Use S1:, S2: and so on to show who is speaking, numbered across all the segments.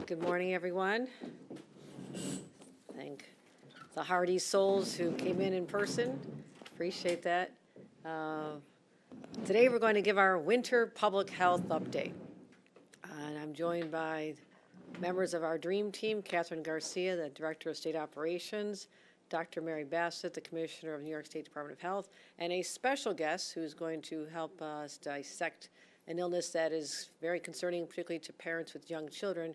S1: Good morning, everyone. Thank the hardy souls who came in person. Appreciate that. Today we're going to give our winter public health update. And I'm joined by members of our dream team, Catherine Garcia, the Director of State Operations, Dr. Mary Bassett, the Commissioner of New York State Department of Health, and a special guest who's going to help us dissect an illness that is very concerning, particularly to parents with young children,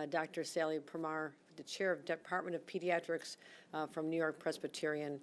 S1: Dr. Sally Permar, the Chair of Department of Pediatrics from New York Presbyterian.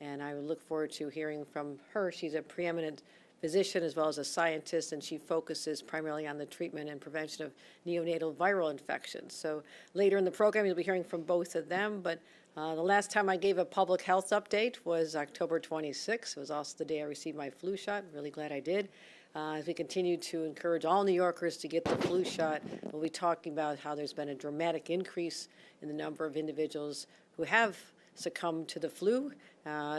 S1: And I would look forward to hearing from her. She's a preeminent physician as well as a scientist, and she focuses primarily on the treatment and prevention of neonatal viral infections. So later in the program, you'll be hearing from both of them, but the last time I gave a public health update was October 26th. It was also the day I received my flu shot. Really glad I did. As we continue to encourage all New Yorkers to get the flu shot, we'll be talking about how there's been a dramatic increase in the number of individuals who have succumbed to the flu,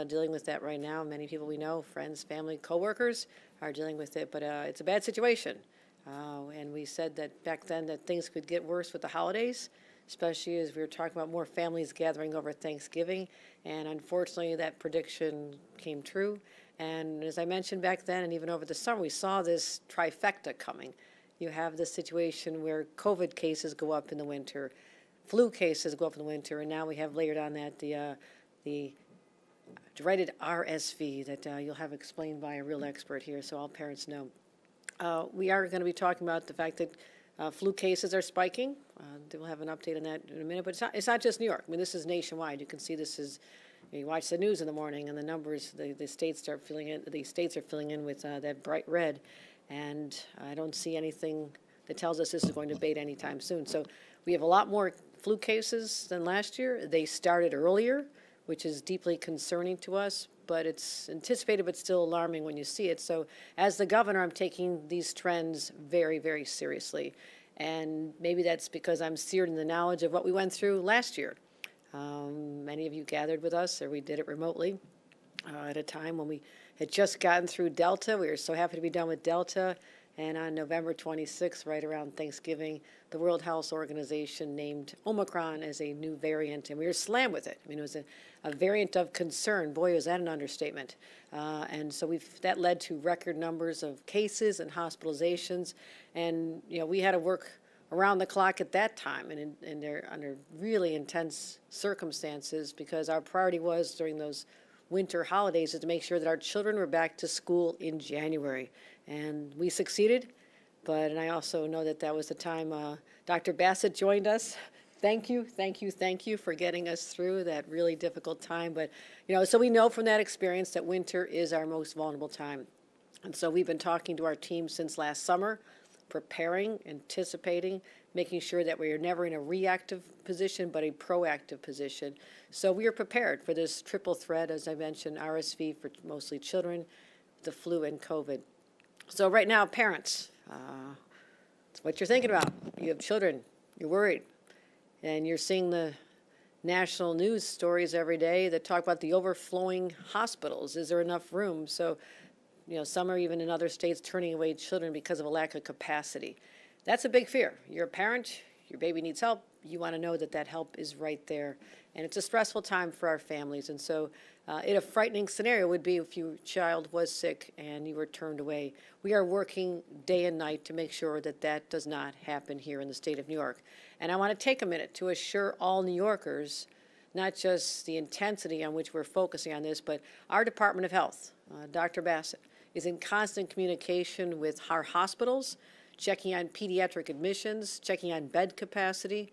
S1: dealing with that right now. Many people we know, friends, family, coworkers, are dealing with it, but it's a bad situation. And we said that back then that things could get worse with the holidays, especially as we were talking about more families gathering over Thanksgiving, and unfortunately that prediction came true. And as I mentioned back then, and even over the summer, we saw this trifecta coming. You have this situation where COVID cases go up in the winter, flu cases go up in the winter, and now we have layered on that the dreaded RSV that you'll have explained by a real expert here, so all parents know. We are going to be talking about the fact that flu cases are spiking. We'll have an update on that in a minute, but it's not just New York. I mean, this is nationwide. You can see this is, you watch the news in the morning and the numbers, the states are filling in with that bright red, and I don't see anything that tells us this is going to abate anytime soon. So we have a lot more flu cases than last year. They started earlier, which is deeply concerning to us, but it's anticipated but still alarming when you see it. So as the governor, I'm taking these trends very, very seriously. And maybe that's because I'm seared in the knowledge of what we went through last year. Many of you gathered with us, or we did it remotely, at a time when we had just gotten through Delta. We were so happy to be done with Delta. And on November 26th, right around Thanksgiving, the World Health Organization named Omicron as a new variant, and we were slammed with it. I mean, it was a variant of concern. Boy, was that an understatement. And so that led to record numbers of cases and hospitalizations. And, you know, we had to work around the clock at that time and under really intense circumstances, because our priority was during those winter holidays is to make sure that our children were back to school in January. And we succeeded, and I also know that was the time Dr. Bassett joined us. Thank you for getting us through that really difficult time. But, you know, so we know from that experience that winter is our most vulnerable time. And so we've been talking to our team since last summer, preparing, anticipating, making sure that we are never in a reactive position, but a proactive position. So we are prepared for this triple threat, as I mentioned, RSV for mostly children, the flu, and COVID. So right now, parents, it's what you're thinking about. You have children, you're worried, and you're seeing the national news stories every day that talk about the overflowing hospitals. Is there enough room? So, you know, some are even in other states turning away children because of a lack of capacity. That's a big fear. You're a parent, your baby needs help, you want to know that that help is right there. And it's a stressful time for our families. And so in a frightening scenario would be if your child was sick and you were turned away. We are working day and night to make sure that that does not happen here in the state of New York. And I want to take a minute to assure all New Yorkers, not just the intensity on which we're focusing on this, but our Department of Health, Dr. Bassett, is in constant communication with our hospitals, checking on pediatric admissions, checking on bed capacity,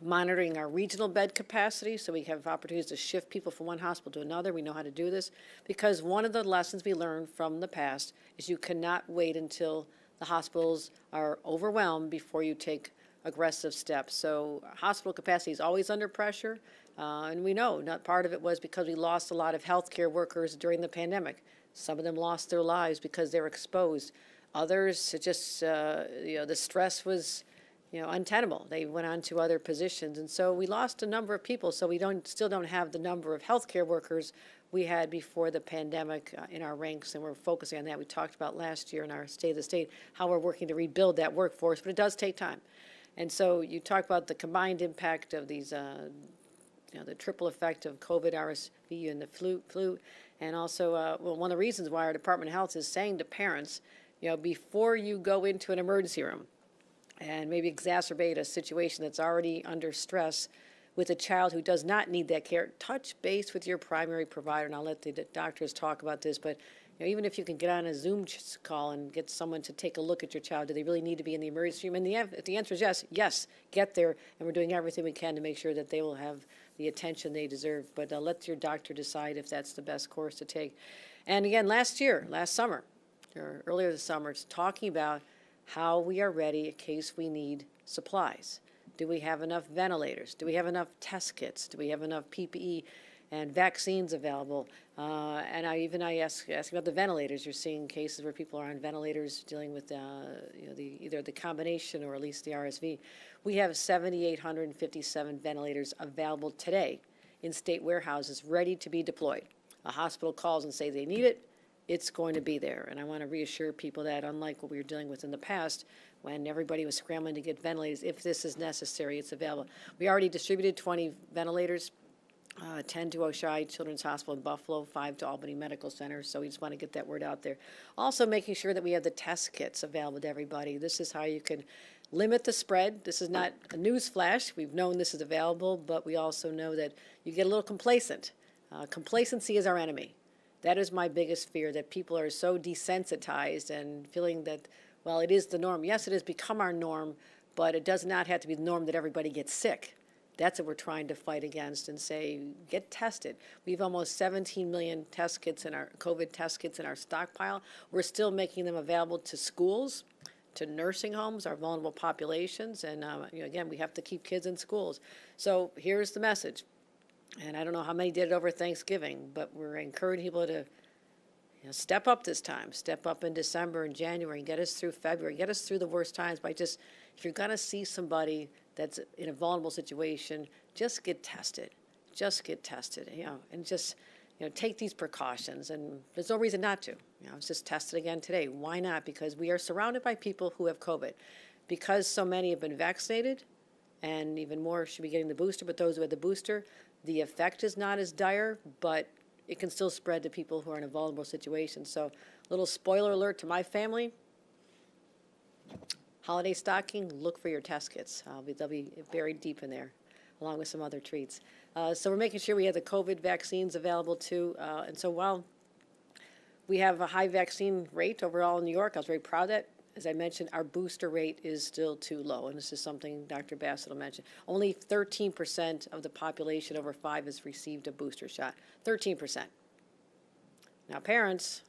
S1: monitoring our regional bed capacity so we have opportunities to shift people from one hospital to another. We know how to do this because one of the lessons we learned from the past is you cannot wait until the hospitals are overwhelmed before you take aggressive steps. So hospital capacity is always under pressure, and we know not part of it was because we lost a lot of healthcare workers during the pandemic. Some of them lost their lives because they were exposed. Others, it just, the stress was, untenable. They went on to other positions. And so we lost a number of people. So we still don't have the number of healthcare workers we had before the pandemic in our ranks. And we're focusing on that. We talked about last year in our State of the State, how we're working to rebuild that workforce, but it does take time. And so you talk about the combined impact of these, the triple effect of COVID, RSV, and the flu. And also, one of the reasons why our Department of Health is saying to parents, before you go into an emergency room and maybe exacerbate a situation that's already under stress with a child who does not need that care, touch base with your primary provider. And I'll let the doctors talk about this, but even if you can get on a Zoom call and get someone to take a look at your child, do they really need to be in the emergency room? And if the answer is yes, get there, and we're doing everything we can to make sure that they will have the attention they deserve. But let your doctor decide if that's the best course to take. And again, last summer, or earlier this summer, talking about how we are ready in case we need supplies. Do we have enough ventilators? Do we have enough test kits? Do we have enough PPE and vaccines available? And I ask about the ventilators. You're seeing cases where people are on ventilators dealing with either the combination or at least the RSV. We have 7,857 ventilators available today in state warehouses ready to be deployed. A hospital calls and say they need it, it's going to be there. And I want to reassure people that unlike what we were dealing with in the past, when everybody was scrambling to get ventilators, if this is necessary, it's available. We already distributed 20 ventilators, 10 to Oshai Children's Hospital in Buffalo, 5 to Albany Medical Center, so we just want to get that word out there. Also making sure that we have the test kits available to everybody. This is how you can limit the spread. This is not a news flash. We've known this is available, but we also know that you get a little complacent. Complacency is our enemy. That is my biggest fear, that people are so desensitized and feeling that, well, it is the norm. Yes, it has become our norm, but it does not have to be the norm that everybody gets sick. That's what we're trying to fight against and say, get tested. We have almost 17 million test kits in our COVID test kits in our stockpile. We're still making them available to schools, to nursing homes, our vulnerable populations, and again, we have to keep kids in schools. So here's the message. And I don't know how many did it over Thanksgiving, but we're encouraging people to step up this time, step up in December and January, and get us through February, get us through the worst times by just, if you're going to see somebody that's in a vulnerable situation, just get tested. Just get tested, and just, take these precautions. And there's no reason not to. I was just tested again today. Why not? Because we are surrounded by people who have COVID. Because so many have been vaccinated, and even more should be getting the booster, but those who had the booster, the effect is not as dire, but it can still spread to people who are in a vulnerable situation. So, little spoiler alert to my family. Holiday stocking, look for your test kits. They'll be buried deep in there, along with some other treats. So we're making sure we have the COVID vaccines available too. And so while we have a high vaccine rate overall in New York, I was very proud of that. As I mentioned, our booster rate is still too low, and this is something Dr. Bassett will mention. Only 13% of the population over 5 has received a booster shot. 13%. Now, parents,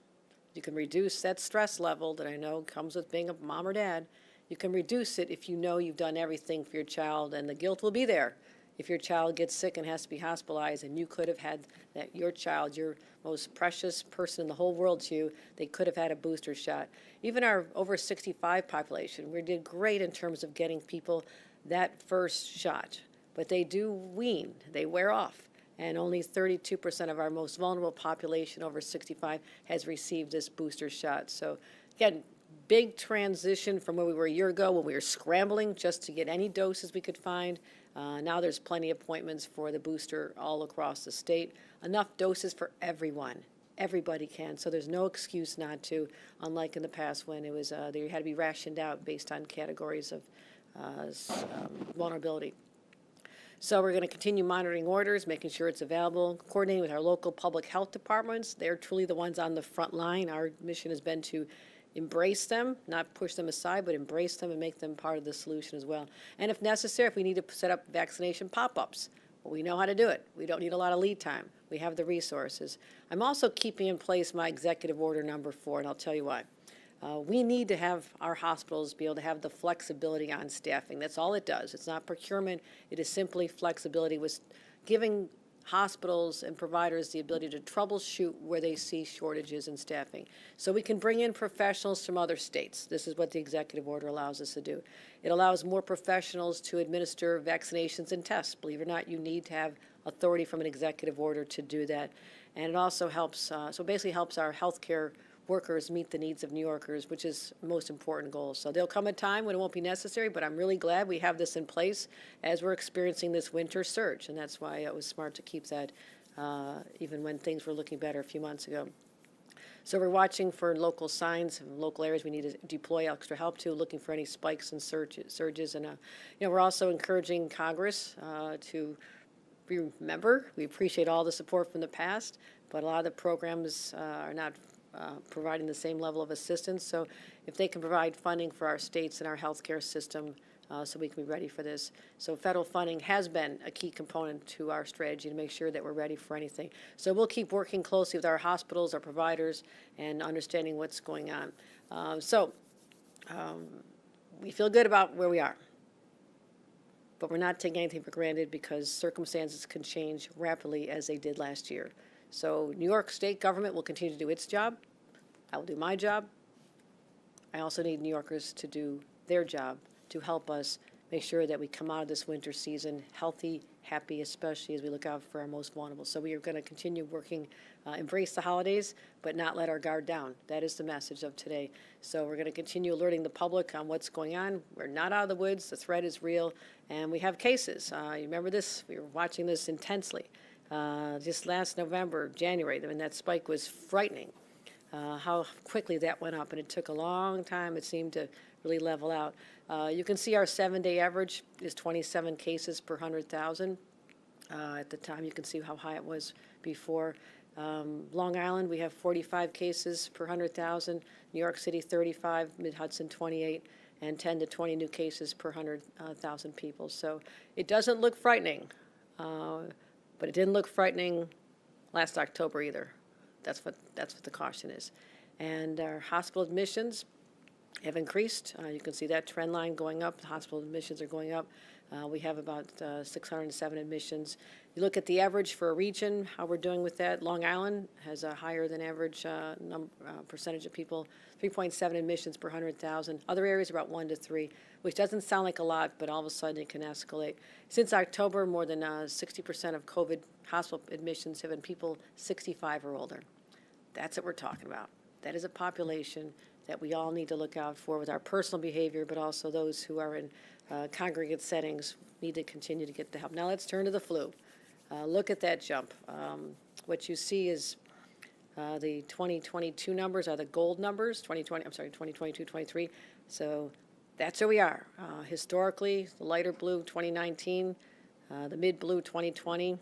S1: you can reduce that stress level that I know comes with being a mom or dad. You can reduce it if you know you've done everything for your child, and the guilt will be there if your child gets sick and has to be hospitalized, and you could have had that, your child, your most precious person in the whole world to you, they could have had a booster shot. Even our over 65 population, we did great in terms of getting people that first shot, but they do wean, they wear off, and only 32% of our most vulnerable population over 65 has received this booster shot. So again, big transition from where we were a year ago when we were scrambling just to get any doses we could find. Now there's plenty of appointments for the booster all across the state. Enough doses for everyone. Everybody can. So there's no excuse not to, unlike in the past when it was they had to be rationed out based on categories of vulnerability. So we're going to continue monitoring orders, making sure it's available, coordinating with our local public health departments. They're truly the ones on the front line. Our mission has been to embrace them, not push them aside, but embrace them and make them part of the solution as well. And if necessary, if we need to set up vaccination pop-ups, well, we know how to do it. We don't need a lot of lead time. We have the resources. I'm also keeping in place my executive order number 4, and I'll tell you why. We need to have our hospitals be able to have the flexibility on staffing. That's all it does. It's not procurement. It is simply flexibility with giving hospitals and providers the ability to troubleshoot where they see shortages in staffing. So we can bring in professionals from other states. This is what the executive order allows us to do. It allows more professionals to administer vaccinations and tests. Believe it or not, you need to have authority from an executive order to do that. And it also helps, so basically helps our healthcare workers meet the needs of New Yorkers, which is the most important goal. So there'll come a time when it won't be necessary, but I'm really glad we have this in place as we're experiencing this winter surge, and that's why it was smart to keep that even when things were looking better a few months ago. So we're watching for local signs, local areas we need to deploy extra help to, looking for any spikes and surges. And we're also encouraging Congress to remember, we appreciate all the support from the past, but a lot of the programs are not providing the same level of assistance. So if they can provide funding for our states and our healthcare system, so we can be ready for this. So federal funding has been a key component to our strategy to make sure that we're ready for anything. So we'll keep working closely with our hospitals, our providers, and understanding what's going on. We feel good about where we are, but we're not taking anything for granted because circumstances can change rapidly as they did last year. So New York State government will continue to do its job. I will do my job. I also need New Yorkers to do their job to help us make sure that we come out of this winter season healthy, happy, especially as we look out for our most vulnerable. So we are going to continue working, embrace the holidays, but not let our guard down. That is the message of today. So we're going to continue alerting the public on what's going on. We're not out of the woods. The threat is real, and we have cases. You remember this? We were watching this intensely. Just last November, January, I mean, that spike was frightening. How quickly that went up, and it took a long time, it seemed, to really level out. You can see our 7-day average is 27 cases per 100,000. At the time, you can see how high it was before. Long Island, we have 45 cases per 100,000. New York City, 35. Mid-Hudson, 28. And 10 to 20 new cases per 100,000 people. So it doesn't look frightening, but it didn't look frightening last October either. That's what the caution is. And our hospital admissions have increased. You can see that trend line going up. The hospital admissions are going up. We have about 607 admissions. You look at the average for a region, how we're doing with that. Long Island has a higher than average percentage of people, 3.7 admissions per 100,000. Other areas are about 1 to 3, which doesn't sound like a lot, but all of a sudden it can escalate. Since October, more than 60% of COVID hospital admissions have been people 65 or older. That's what we're talking about. That is a population that we all need to look out for with our personal behavior, but also those who are in congregate settings need to continue to get the help. Now let's turn to the flu. Look at that jump. What you see is the 2022 numbers are the gold numbers, 2022, 23. So that's where we are. Historically, the lighter blue, 2019, the mid blue, 2020,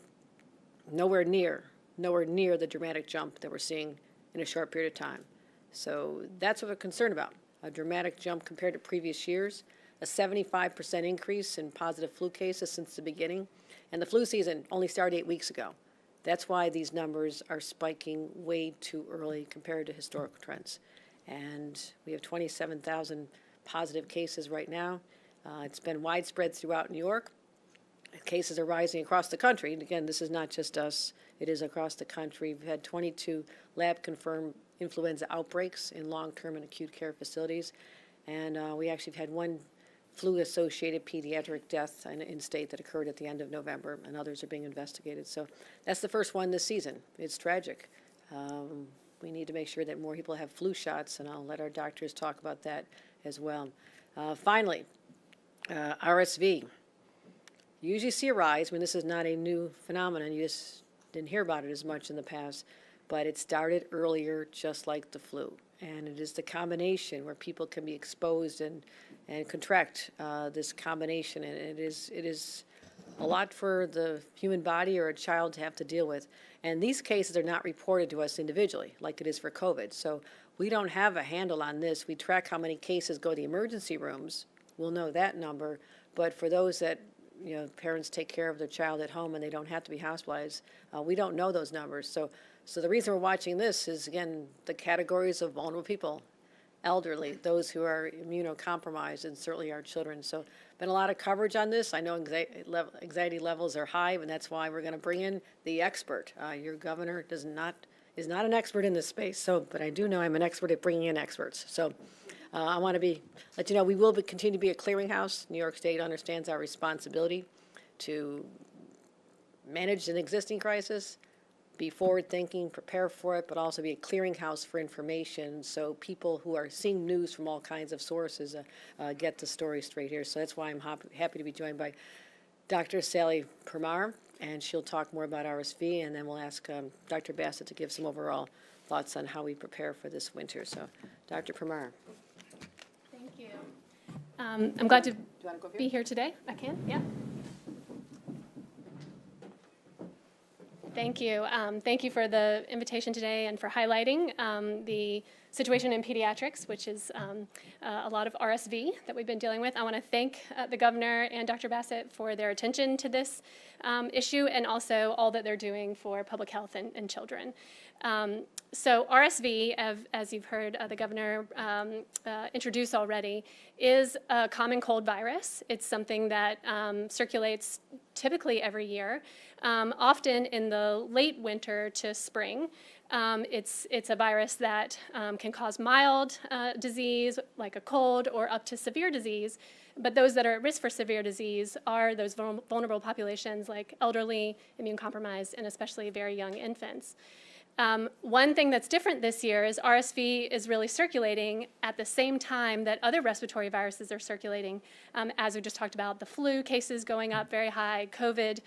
S1: nowhere near the dramatic jump that we're seeing in a short period of time. So that's what we're concerned about, a dramatic jump compared to previous years, a 75% increase in positive flu cases since the beginning, and the flu season only started 8 weeks ago. That's why these numbers are spiking way too early compared to historical trends. And we have 27,000 positive cases right now. It's been widespread throughout New York. Cases are rising across the country. And again, this is not just us. It is across the country. We've had 22 lab-confirmed influenza outbreaks in long-term and acute care facilities. And we actually have had one flu-associated pediatric death in state that occurred at the end of November, and others are being investigated. So that's the first one this season. It's tragic. We need to make sure that more people have flu shots, and I'll let our doctors talk about that as well. Finally, RSV. You usually see a rise. I mean, this is not a new phenomenon. You just didn't hear about it as much in the past, but it started earlier, just like the flu. And it is the combination where people can be exposed and contract this combination. And it is a lot for the human body or a child to have to deal with. And these cases are not reported to us individually, like it is for COVID. So we don't have a handle on this. We track how many cases go to the emergency rooms. We'll know that number. But for those that, parents take care of their child at home and they don't have to be hospitalized, we don't know those numbers. So the reason we're watching this is, again, the categories of vulnerable people, elderly, those who are immunocompromised, and certainly our children. So been a lot of coverage on this. I know anxiety levels are high, and that's why we're going to bring in the expert. Your governor is not an expert in this space, but I do know I'm an expert at bringing in experts. So I want to let you know we will continue to be a clearinghouse. New York State understands our responsibility to manage an existing crisis, be forward-thinking, prepare for it, but also be a clearinghouse for information so people who are seeing news from all kinds of sources get the story straight here. So that's why I'm happy to be joined by Dr. Sally Permar, and she'll talk more about RSV, and then we'll ask Dr. Bassett to give some overall thoughts on how we prepare for this winter. So, Dr. Permar.
S2: Thank you. I'm glad to be here today. I can, yeah. Thank you. Thank you for the invitation today and for highlighting the situation in pediatrics, which is a lot of RSV that we've been dealing with. I want to thank the governor and Dr. Bassett for their attention to this issue and also all that they're doing for public health and children. So RSV, as you've heard the governor introduce already, is a common cold virus. It's something that circulates typically every year, often in the late winter to spring. It's a virus that can cause mild disease, like a cold, or up to severe disease. But those that are at risk for severe disease are those vulnerable populations like elderly, immune-compromised, and especially very young infants. One thing that's different this year is RSV is really circulating at the same time that other respiratory viruses are circulating. As we just talked about, the flu cases going up very high, COVID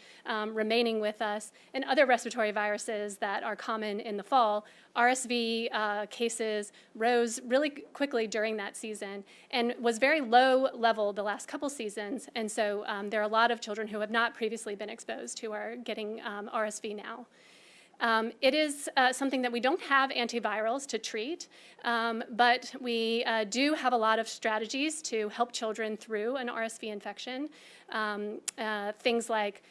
S2: remaining with us, and other respiratory viruses that are common in the fall. RSV cases rose really quickly during that season and was very low level the last couple seasons. And so there are a lot of children who have not previously been exposed who are getting RSV now. It is something that we don't have antivirals to treat, but we do have a lot of strategies to help children through an RSV infection. Things like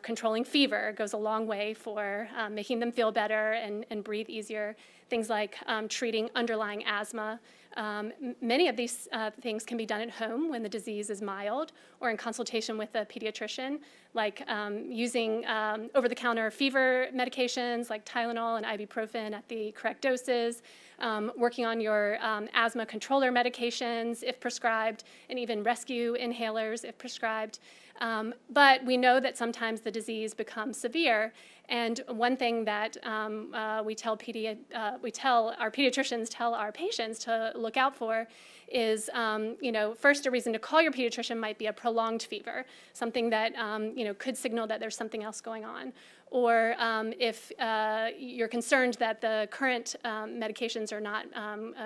S2: controlling fever goes a long way for making them feel better and breathe easier. Things like treating underlying asthma. Many of these things can be done at home when the disease is mild or in consultation with a pediatrician, like using over-the-counter fever medications like Tylenol and ibuprofen at the correct doses, working on your asthma controller medications if prescribed, and even rescue inhalers if prescribed. But we know that sometimes the disease becomes severe, and one thing that our pediatricians tell our patients to look out for is, first, a reason to call your pediatrician might be a prolonged fever, something that could signal that there's something else going on. Or if you're concerned that the current medications are not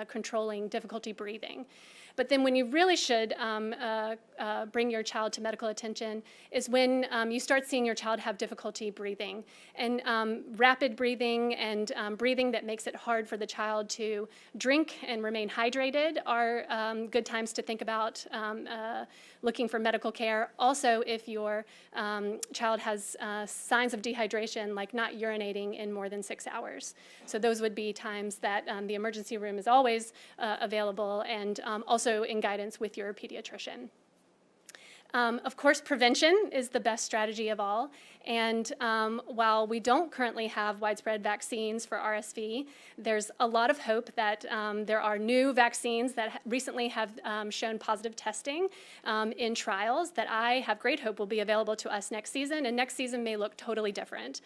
S2: controlling difficulty breathing. But then when you really should bring your child to medical attention is when you start seeing your child have difficulty breathing. And rapid breathing and breathing that makes it hard for the child to drink and remain hydrated are good times to think about looking for medical care. Also, if your child has signs of dehydration, like not urinating in more than 6 hours. So those would be times that the emergency room is always available, and also in guidance with your pediatrician. Of course, prevention is the best strategy of all. And while we don't currently have widespread vaccines for RSV, there's a lot of hope that there are new vaccines that recently have shown positive testing in trials that I have great hope will be available to us next season. And next season may look totally different,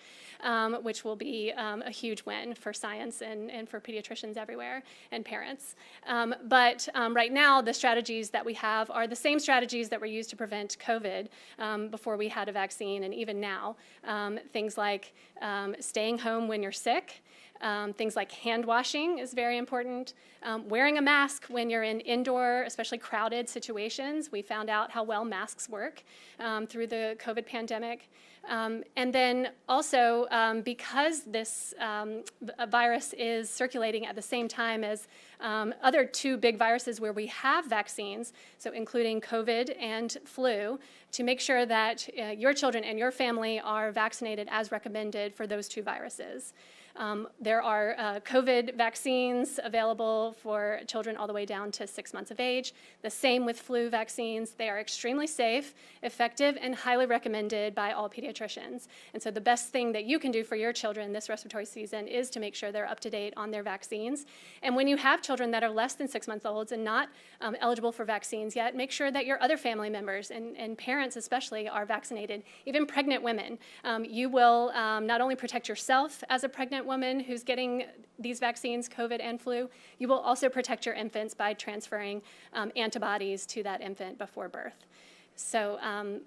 S2: which will be a huge win for science and for pediatricians everywhere and parents. But right now, the strategies that we have are the same strategies that were used to prevent COVID before we had a vaccine, and even now. Things like staying home when you're sick, things like hand washing is very important, wearing a mask when you're in indoor, especially crowded situations. We found out how well masks work through the COVID pandemic. And then also, because this virus is circulating at the same time as other two big viruses where we have vaccines, so including COVID and flu, to make sure that your children and your family are vaccinated as recommended for those two viruses. There are COVID vaccines available for children all the way down to 6 months of age. The same with flu vaccines. They are extremely safe, effective, and highly recommended by all pediatricians. And so the best thing that you can do for your children this respiratory season is to make sure they're up to date on their vaccines. And when you have children that are less than 6 months old and not eligible for vaccines yet, make sure that your other family members and parents especially are vaccinated. Even pregnant women. You will not only protect yourself as a pregnant woman who's getting these vaccines, COVID and flu, you will also protect your infants by transferring antibodies to that infant before birth. So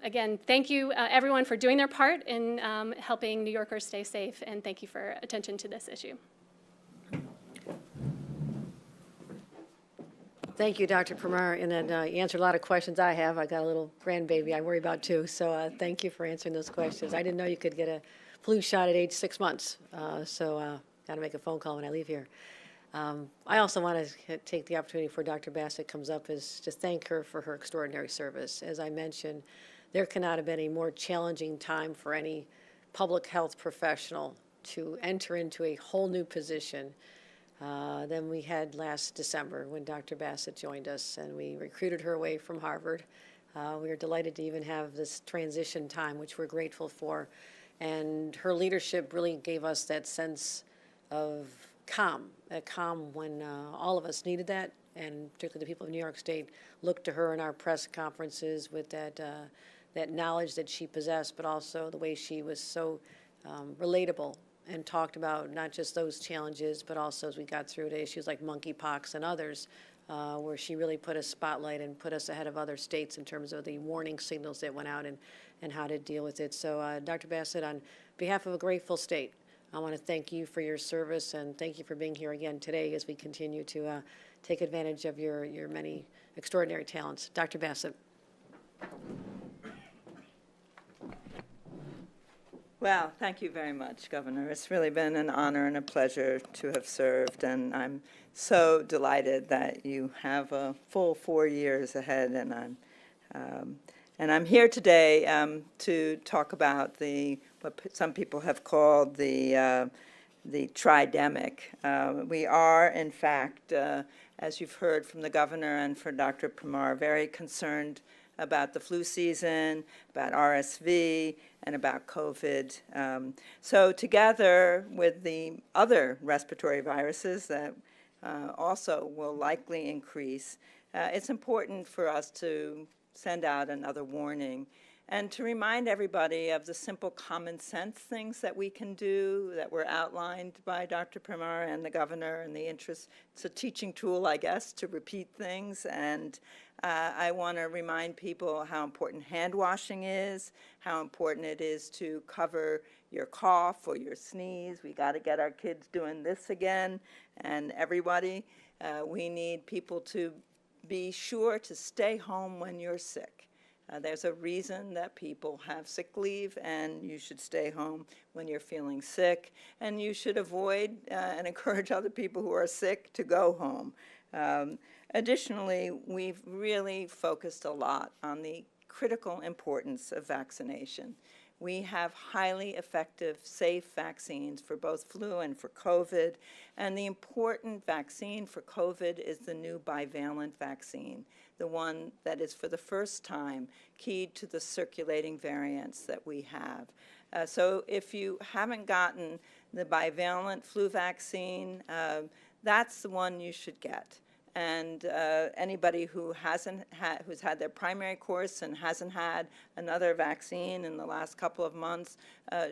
S2: again, thank you everyone for doing their part in helping New Yorkers stay safe, and thank you for attention to this issue.
S1: Thank you, Dr. Permar, and then you answered a lot of questions I have. I got a little grandbaby I worry about too, so thank you for answering those questions. I didn't know you could get a flu shot at age 6 months. Got to make a phone call when I leave here. I also want to take the opportunity before Dr. Bassett comes up is to thank her for her extraordinary service. As I mentioned, there cannot have been a more challenging time for any public health professional to enter into a whole new position than we had last December when Dr. Bassett joined us, and we recruited her away from Harvard. We were delighted to even have this transition time, which we're grateful for. And her leadership really gave us that sense of calm when all of us needed that, and particularly the people of New York State looked to her in our press conferences with that knowledge that she possessed, but also the way she was so relatable and talked about not just those challenges, but also as we got through to issues like monkeypox and others, where she really put a spotlight and put us ahead of other states in terms of the warning signals that went out and how to deal with it. So Dr. Bassett, on behalf of a grateful state, I want to thank you for your service and thank you for being here again today as we continue to take advantage of your many extraordinary talents. Dr. Bassett.
S3: Well, thank you very much, Governor. It's really been an honor and a pleasure to have served, and I'm so delighted that you have a full 4 years ahead, and I'm here today to talk about what some people have called the tridemic. We are, in fact, as you've heard from the governor and from Dr. Pramar, very concerned about the flu season, about RSV, and about COVID. So together with the other respiratory viruses that also will likely increase, it's important for us to send out another warning and to remind everybody of the simple common sense things that we can do that were outlined by Dr. Pramar and the governor and the interest. It's a teaching tool, I guess, to repeat things. And I want to remind people how important hand washing is, how important it is to cover your cough or your sneeze. We got to get our kids doing this again. And everybody, we need people to be sure to stay home when you're sick. There's a reason that people have sick leave, and you should stay home when you're feeling sick, and you should avoid and encourage other people who are sick to go home. Additionally, we've really focused a lot on the critical importance of vaccination. We have highly effective, safe vaccines for both flu and for COVID, and the important vaccine for COVID is the new bivalent vaccine, the one that is for the first time keyed to the circulating variants that we have. So if you haven't gotten the bivalent flu vaccine, that's the one you should get. And anybody who who's had their primary course and hasn't had another vaccine in the last couple of months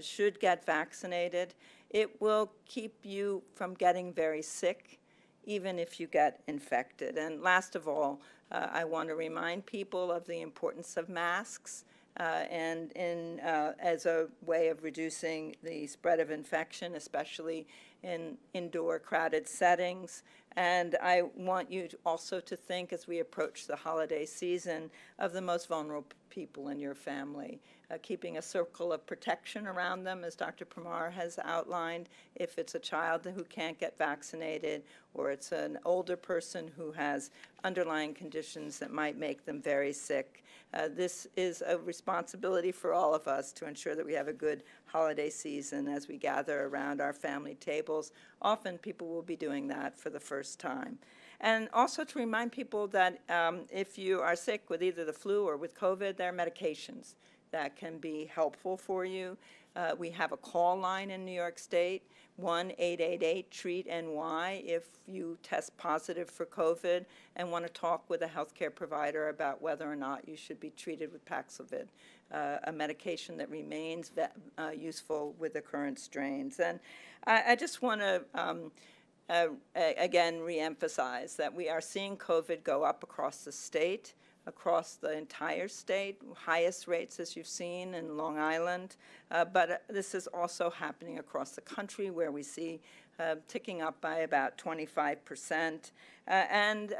S3: should get vaccinated. It will keep you from getting very sick, even if you get infected. And last of all, I want to remind people of the importance of masks as a way of reducing the spread of infection, especially in indoor crowded settings. And I want you also to think, as we approach the holiday season, of the most vulnerable people in your family, keeping a circle of protection around them, as Dr. Pramar has outlined, if it's a child who can't get vaccinated, or it's an older person who has underlying conditions that might make them very sick. This is a responsibility for all of us to ensure that we have a good holiday season as we gather around our family tables. Often people will be doing that for the first time. And also to remind people that if you are sick with either the flu or with COVID, there are medications that can be helpful for you. We have a call line in New York State, 1-888-TREAT-NY, if you test positive for COVID and want to talk with a healthcare provider about whether or not you should be treated with Paxlovid, a medication that remains useful with the current strains. And I just want to again reemphasize that we are seeing COVID go up across the state, across the entire state, highest rates as you've seen in Long Island, but this is also happening across the country where we see ticking up by about 25%. And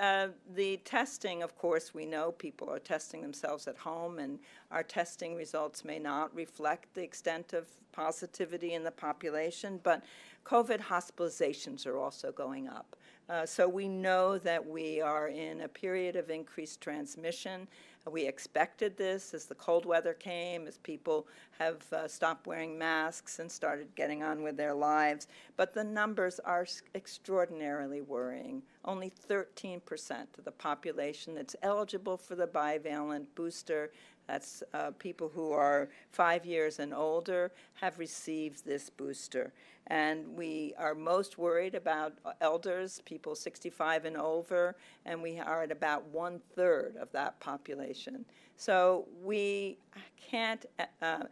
S3: the testing, of course, we know people are testing themselves at home, and our testing results may not reflect the extent of positivity in the population, but COVID hospitalizations are also going up. So we know that we are in a period of increased transmission. We expected this as the cold weather came, as people have stopped wearing masks and started getting on with their lives. But the numbers are extraordinarily worrying. Only 13% of the population that's eligible for the bivalent booster, that's people who are 5 years and older, have received this booster. And we are most worried about elders, people 65 and over, and we are at about 1/3 of that population. So we can't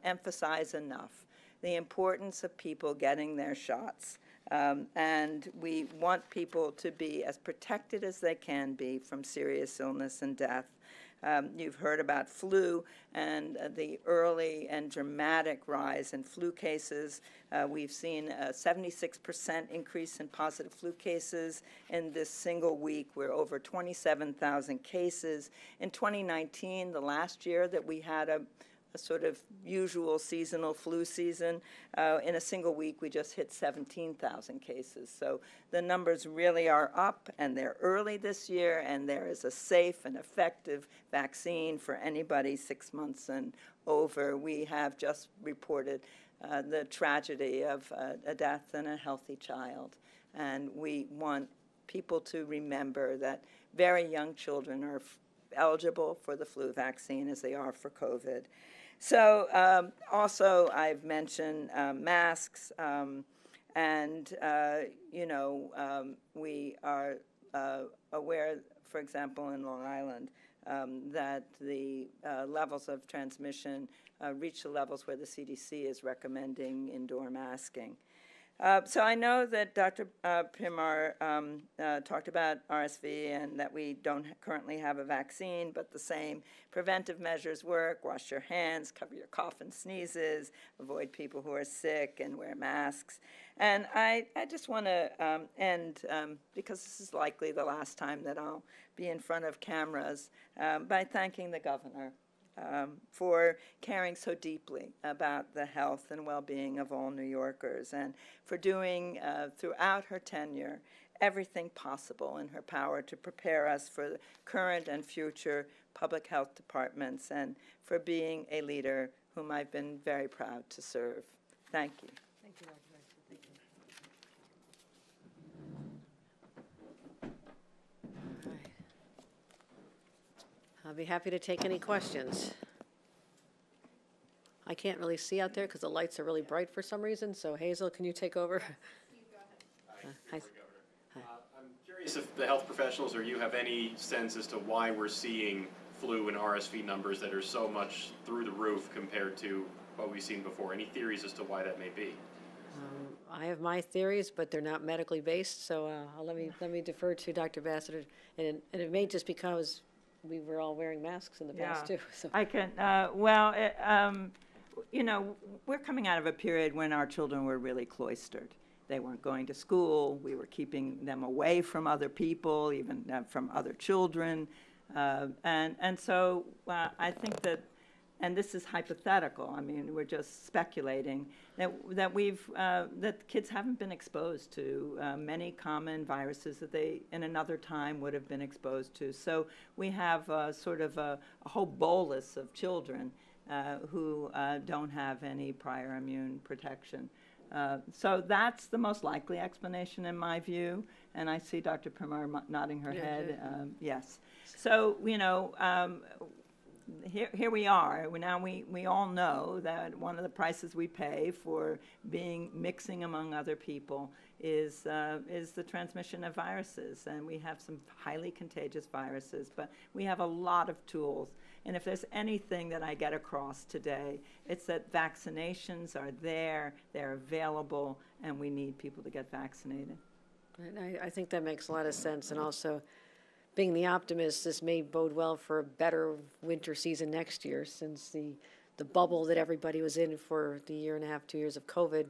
S3: emphasize enough the importance of people getting their shots. And we want people to be as protected as they can be from serious illness and death. You've heard about flu and the early and dramatic rise in flu cases. We've seen a 76% increase in positive flu cases in this single week. We're over 27,000 cases. In 2019, the last year that we had a sort of usual seasonal flu season, in a single week we just hit 17,000 cases. So the numbers really are up, and they're early this year, and there is a safe and effective vaccine for anybody 6 months and over. We have just reported the tragedy of a death in a healthy child, and we want people to remember that very young children are eligible for the flu vaccine as they are for COVID. So also I've mentioned masks, and we are aware, for example, in Long Island, that the levels of transmission reach the levels where the CDC is recommending indoor masking. So I know that Dr. Primar talked about RSV and that we don't currently have a vaccine, but the same preventive measures work. Wash your hands, cover your cough and sneezes, avoid people who are sick, and wear masks. And I just want to end, because this is likely the last time that I'll be in front of cameras, by thanking the governor for caring so deeply about the health and well-being of all New Yorkers, and for doing throughout her tenure everything possible in her power to prepare us for the current and future public health departments, and for being a leader whom I've been very proud to serve. Thank you.
S1: Thank you, Dr. Garcia. Thank you. All right. I'll be happy to take any questions. I can't really see out there because the lights are really bright for some reason, so Hazel, can you take over? Hi.
S4: I'm curious if the health professionals or you have any sense as to why we're seeing flu and RSV numbers that are so much through the roof compared to what we've seen before. Any theories as to why that may be?
S1: I have my theories, but they're not medically based, so let me defer to Dr. Bassett, and it may just because we were all wearing masks in the past too. So.
S3: I can, we're coming out of a period when our children were really cloistered. They weren't going to school. We were keeping them away from other people, even from other children. And so I think that, and this is hypothetical, I mean, we're just speculating, that kids haven't been exposed to many common viruses that they, in another time, would have been exposed to. So we have sort of a whole bolus of children who don't have any prior immune protection. So that's the most likely explanation in my view, and I see Dr. Primar nodding her head. Yes. So, here we are. Now we all know that one of the prices we pay for mixing among other people is the transmission of viruses, and we have some highly contagious viruses, but we have a lot of tools. And if there's anything that I get across today, it's that vaccinations are there, they're available, and we need people to get vaccinated.
S1: And I think that makes a lot of sense, and also being the optimist, this may bode well for a better winter season next year, since the bubble that everybody was in for the year and a half, 2 years of COVID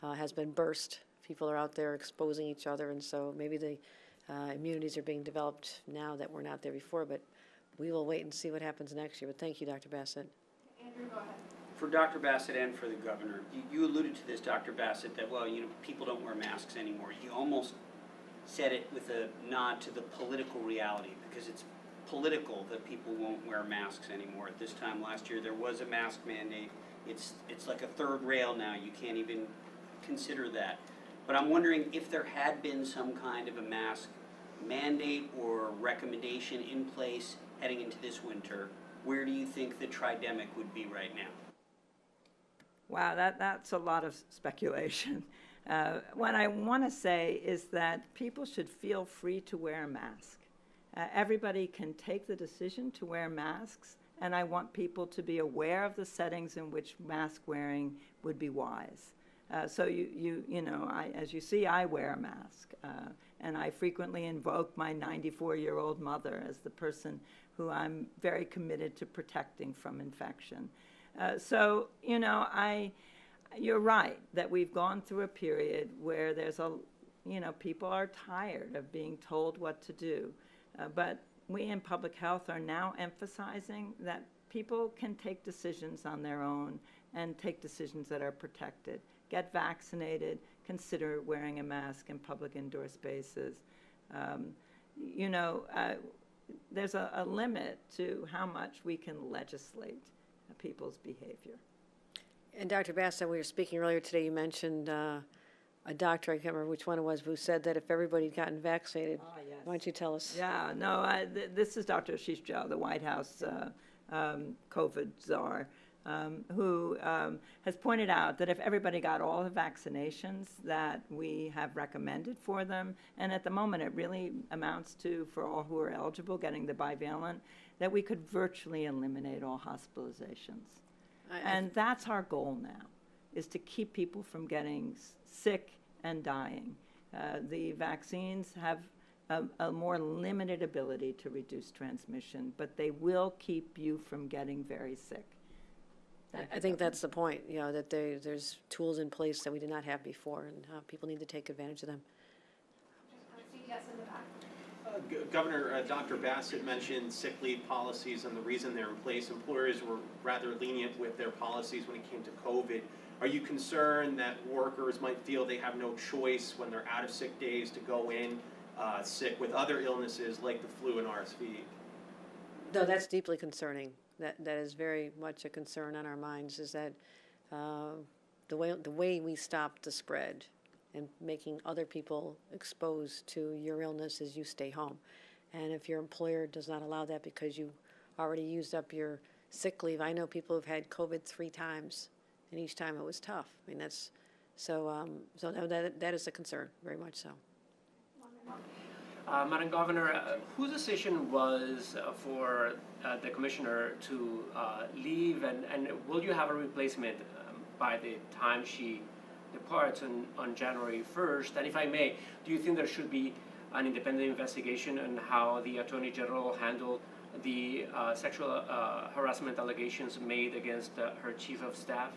S1: has been burst people are out there exposing each other, and so maybe the immunities are being developed now that were not there before, but we will wait and see what happens next year. But thank you, Dr. Bassett.
S2: Andrew, go ahead.
S5: For Dr. Bassett and for the governor, you alluded to this, Dr. Bassett, that, well, people don't wear masks anymore. You almost said it with a nod to the political reality, because it's political that people won't wear masks anymore. At this time last year, there was a mask mandate. It's like a third rail now. You can't even consider that. But I'm wondering if there had been some kind of a mask mandate or recommendation in place heading into this winter, where do you think the tridemic would be right now?
S3: Wow, that's a lot of speculation. What I want to say is that people should feel free to wear a mask. Everybody can take the decision to wear masks, and I want people to be aware of the settings in which mask wearing would be wise. So as you see, I wear a mask, and I frequently invoke my 94-year-old mother as the person who I'm very committed to protecting from infection. You're right that we've gone through a period where people are tired of being told what to do. But we in public health are now emphasizing that people can take decisions on their own and take decisions that are protected. Get vaccinated, consider wearing a mask in public indoor spaces. There's a limit to how much we can legislate people's behavior.
S1: And Dr. Bassett, we were speaking earlier today, you mentioned a doctor, I can't remember which one it was, who said that if everybody had gotten vaccinated.
S3: Yes.
S1: Why don't you tell us?
S3: Yeah, no, this is Dr. Ashish Jha, the White House COVID czar, who has pointed out that if everybody got all the vaccinations that we have recommended for them, and at the moment it really amounts to, for all who are eligible, getting the bivalent, that we could virtually eliminate all hospitalizations. And that's our goal now, is to keep people from getting sick and dying. The vaccines have a more limited ability to reduce transmission, but they will keep you from getting very sick.
S1: I think that's the point, that there's tools in place that we did not have before, and people need to take advantage of them.
S2: Yes, in the back.
S4: Governor, Dr. Bassett mentioned sick leave policies and the reason they're in place. Employers were rather lenient with their policies when it came to COVID. Are you concerned that workers might feel they have no choice when they're out of sick days to go in sick with other illnesses like the flu and RSV?
S1: No, that's deeply concerning. That is very much a concern on our minds, is that the way we stop the spread and making other people exposed to your illness is you stay home. And if your employer does not allow that because you already used up your sick leave, I know people who've had COVID 3 times, and each time it was tough. I mean, that is a concern, very much so.
S6: Madam Governor, whose decision was for the commissioner to leave, and will you have a replacement by the time she departs on January 1st? And if I may, do you think there should be an independent investigation on how the Attorney General handled the sexual harassment allegations made against her Chief of Staff?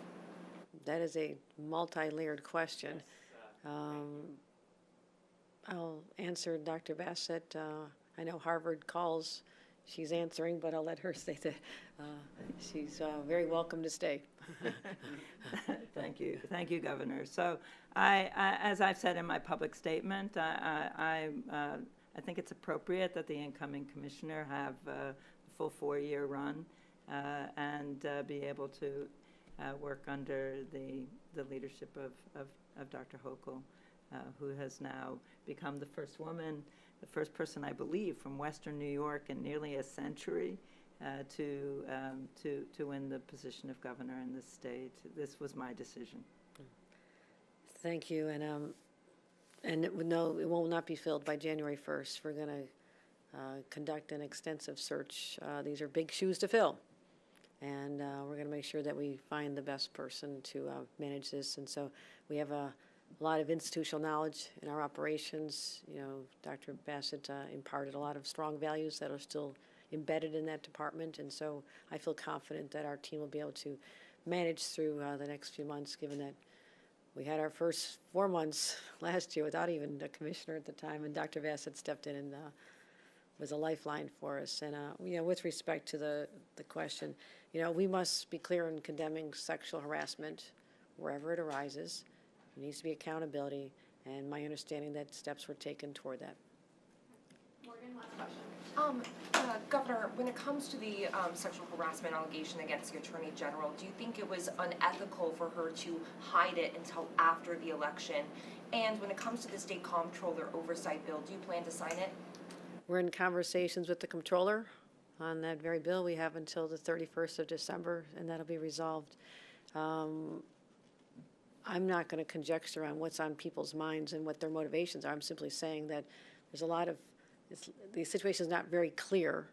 S1: That is a multi-layered question. I'll answer Dr. Bassett. I know Harvard calls. She's answering, but I'll let her say that she's very welcome to stay.
S3: Thank you, Governor. So, as I've said in my public statement, I think it's appropriate that the incoming commissioner have a full 4-year run and be able to work under the leadership of Dr. Hochul, who has now become the first woman, the first person, I believe, from Western New York in nearly a century to win the position of governor in this state. This was my decision.
S1: Thank you, and no, it will not be filled by January 1st. We're going to conduct an extensive search. These are big shoes to fill, and we're going to make sure that we find the best person to manage this. And so we have a lot of institutional knowledge in our operations. Dr. Bassett imparted a lot of strong values that are still embedded in that department, and so I feel confident that our team will be able to manage through the next few months, given that We had our first 4 months last year without even a commissioner at the time, and Dr. Bassett stepped in and was a lifeline for us. And, with respect to the question, we must be clear in condemning sexual harassment wherever it arises. There needs to be accountability, and my understanding that steps were taken toward that.
S2: Morgan, last question.
S7: Governor, when it comes to the sexual harassment allegation against the Attorney General, do you think it was unethical for her to hide it until after the election? And when it comes to the State Comptroller Oversight Bill, do you plan to sign it?
S1: We're in conversations with the comptroller on that very bill. We have until the 31st of December, and that'll be resolved. I'm not going to conjecture on what's on people's minds and what their motivations are. I'm simply saying that there's a lot of, the situation is not very clear,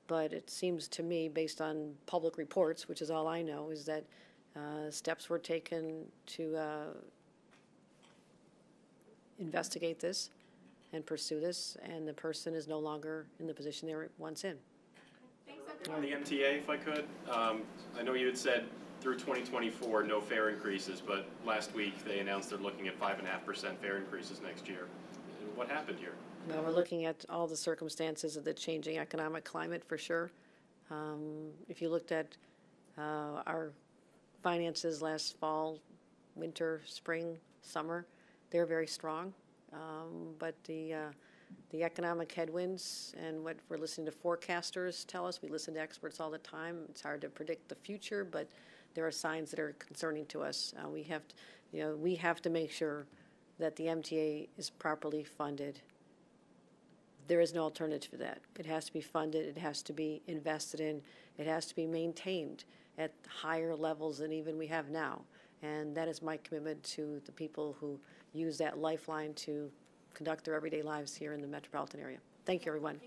S1: but it seems to me, based on public reports, which is all I know, is that steps were taken to investigate this and pursue this, and the person is no longer in the position they were once in.
S4: On the MTA, if I could, I know you had said through 2024, no fare increases, but last week they announced they're looking at 5.5% fare increases next year. What happened here?
S1: Well, we're looking at all the circumstances of the changing economic climate for sure. If you looked at our finances last fall, winter, spring, summer, they're very strong. But the economic headwinds and what we're listening to forecasters tell us, we listen to experts all the time. It's hard to predict the future, but there are signs that are concerning to us. We have to make sure that the MTA is properly funded. There is no alternative to that. It has to be funded, it has to be invested in, it has to be maintained at higher levels than even we have now. And that is my commitment to the people who use that lifeline to conduct their everyday lives here in the metropolitan area. Thank you, everyone.